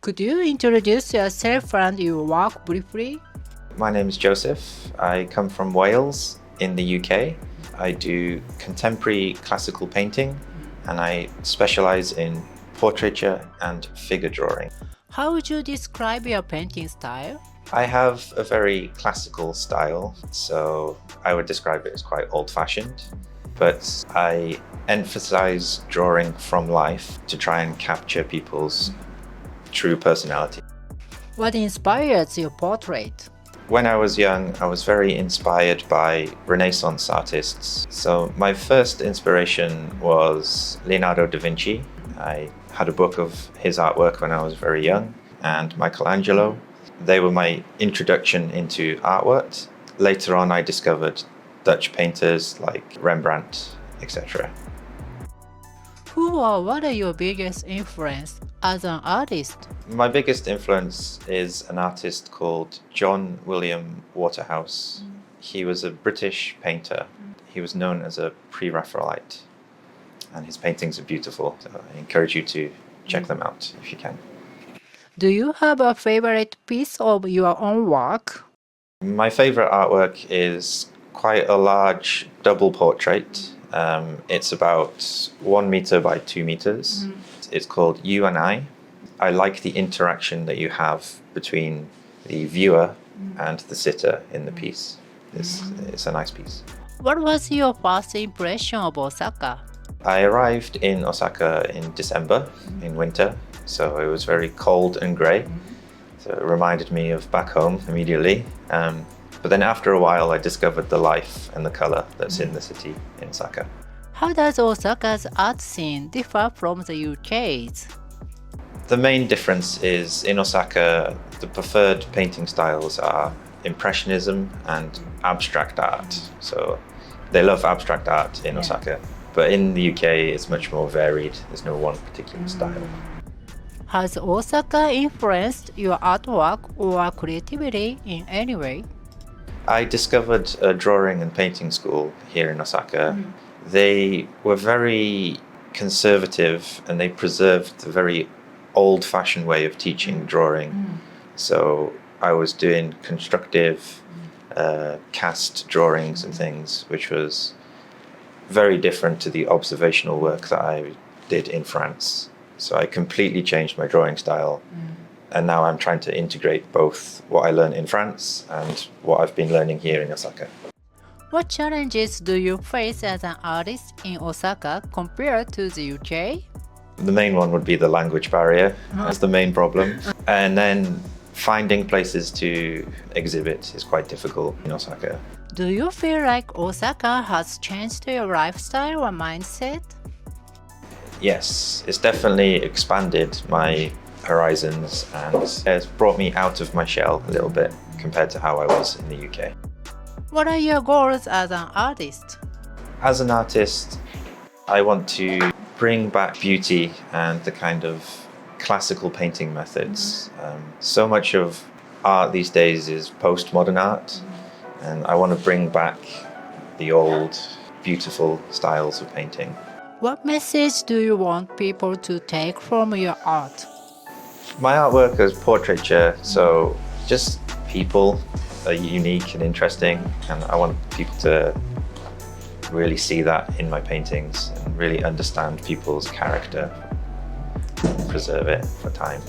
Could you introduce yourself and your work briefly? My name is Joseph. I come from Wales in the UK. I do contemporary classical painting and I specialize in portraiture and figure drawing. How would you describe your painting style? I have a very classical style, so I would describe it as quite old-fashioned, but I emphasize drawing from life to try and capture people's true personality. What inspires your portrait? When I was young, I was very inspired by Renaissance artists. So my first inspiration was Leonardo da Vinci. I had a book of his artwork when I was very young, and Michelangelo. They were my introduction into artwork. Later on, I discovered Dutch painters like Rembrandt, etc. Who or what are your biggest influence as an artist? My biggest influence is an artist called John William Waterhouse. He was a British painter. He was known as a pre-Raphaelite, and his paintings are beautiful. So I encourage you to check them out if you can. Do you have a favorite piece of your own work? My favorite artwork is quite a large double portrait. It's about 1 meter by 2 meters. It's called You and I. I like the interaction that you have between the viewer and the sitter in the piece. It's a nice piece. What was your first impression of Osaka? I arrived in Osaka in December, in winter, so it was very cold and grey. So it reminded me of back home immediately. But then after a while, I discovered the life and the colour that's in the city in Osaka. How does Osaka's art scene differ from the UK's? The main difference is in Osaka, the preferred painting styles are Impressionism and abstract art. So they love abstract art in Osaka. But in the UK, it's much more varied. There's no one particular style. Has Osaka influenced your artwork or creativity in any way? I discovered a drawing and painting school here in Osaka. They were very conservative and they preserved the very old-fashioned way of teaching drawing. So I was doing constructive cast drawings and things, which was very different to the observational work that I did in France. So I completely changed my drawing style. And now I'm trying to integrate both what I learned in France and what I've been learning here in Osaka. What challenges do you face as an artist in Osaka compared to the UK? The main one would be the language barrier. That's the main problem. And then finding places to exhibit is quite difficult in Osaka. Do you feel like Osaka has changed your lifestyle or mindset? Yes, it's definitely expanded my horizons and has brought me out of my shell a little bit compared to how I was in the UK. What are your goals as an artist? As an artist, I want to bring back beauty and the kind of classical painting methods. So much of art these days is postmodern art, and I want to bring back the old, beautiful styles of painting. What message do you want people to take from your art? My artwork is portraiture, so just people are unique and interesting, and I want people to really see that in my paintings and really understand people's character and preserve it for time.